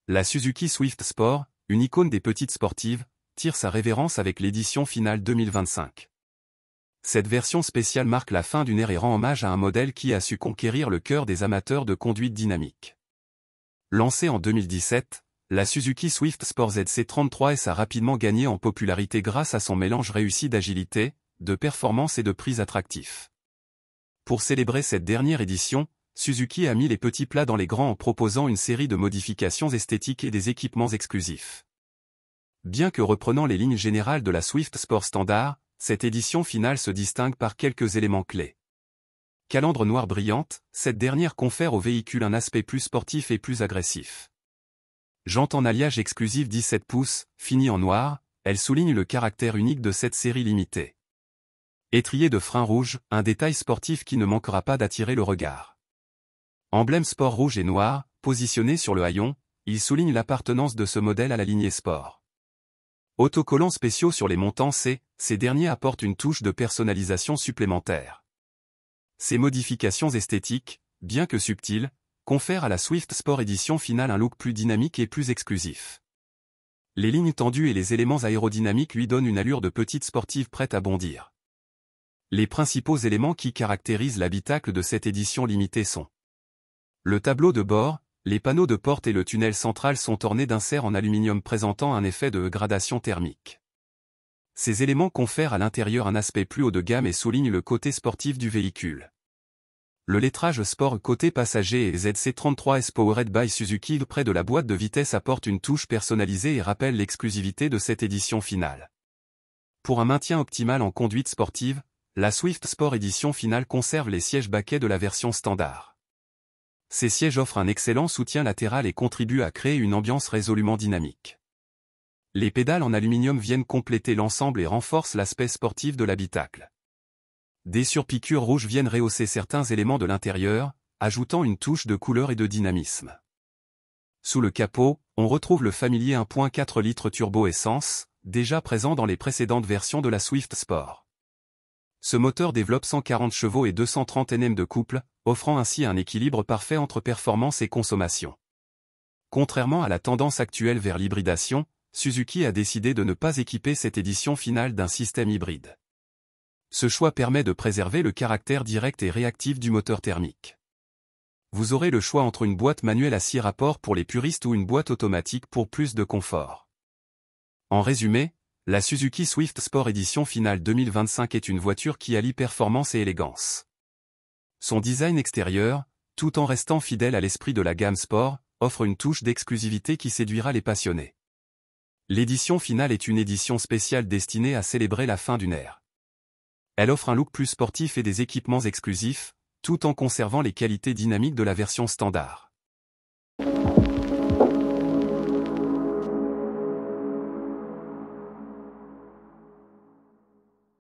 La Suzuki Swift Sport, une icône des petites sportives, tire sa révérence avec l'édition finale 2025. Cette version spéciale marque la fin d'une ère et rend hommage à un modèle qui a su conquérir le cœur des amateurs de conduite dynamique. Lancée en 2017, la Suzuki Swift Sport ZC33S a rapidement gagné en popularité grâce à son mélange réussi d'agilité, de performance et de prix attractif. Pour célébrer cette dernière édition, Suzuki a mis les petits plats dans les grands en proposant une série de modifications esthétiques et des équipements exclusifs. Bien que reprenant les lignes générales de la Swift Sport standard, cette édition finale se distingue par quelques éléments clés. Calandre noire brillante, cette dernière confère au véhicule un aspect plus sportif et plus agressif. Jante en alliage exclusive 17 pouces, finie en noir, elle souligne le caractère unique de cette série limitée. Étrier de frein rouge, un détail sportif qui ne manquera pas d'attirer le regard. Emblème sport rouge et noir, positionné sur le haillon, il souligne l'appartenance de ce modèle à la lignée sport. Autocollants spéciaux sur les montants C, ces derniers apportent une touche de personnalisation supplémentaire. Ces modifications esthétiques, bien que subtiles, confèrent à la Swift Sport édition finale un look plus dynamique et plus exclusif. Les lignes tendues et les éléments aérodynamiques lui donnent une allure de petite sportive prête à bondir. Les principaux éléments qui caractérisent l'habitacle de cette édition limitée sont le tableau de bord, les panneaux de porte et le tunnel central sont ornés d'inserts en aluminium présentant un effet de gradation thermique. Ces éléments confèrent à l'intérieur un aspect plus haut de gamme et soulignent le côté sportif du véhicule. Le lettrage sport côté passager et ZC33S Powered by Suzuki près de la boîte de vitesse apporte une touche personnalisée et rappelle l'exclusivité de cette édition finale. Pour un maintien optimal en conduite sportive, la Swift Sport édition finale conserve les sièges baquets de la version standard. Ces sièges offrent un excellent soutien latéral et contribuent à créer une ambiance résolument dynamique. Les pédales en aluminium viennent compléter l'ensemble et renforcent l'aspect sportif de l'habitacle. Des surpiqûres rouges viennent rehausser certains éléments de l'intérieur, ajoutant une touche de couleur et de dynamisme. Sous le capot, on retrouve le familier 1.4 litres turbo essence, déjà présent dans les précédentes versions de la Swift Sport. Ce moteur développe 140 chevaux et 230 Nm de couple, offrant ainsi un équilibre parfait entre performance et consommation. Contrairement à la tendance actuelle vers l'hybridation, Suzuki a décidé de ne pas équiper cette édition finale d'un système hybride. Ce choix permet de préserver le caractère direct et réactif du moteur thermique. Vous aurez le choix entre une boîte manuelle à 6 rapports pour les puristes ou une boîte automatique pour plus de confort. En résumé, la Suzuki Swift Sport édition finale 2025 est une voiture qui allie performance et élégance. Son design extérieur, tout en restant fidèle à l'esprit de la gamme sport, offre une touche d'exclusivité qui séduira les passionnés. L'édition finale est une édition spéciale destinée à célébrer la fin d'une ère. Elle offre un look plus sportif et des équipements exclusifs, tout en conservant les qualités dynamiques de la version standard.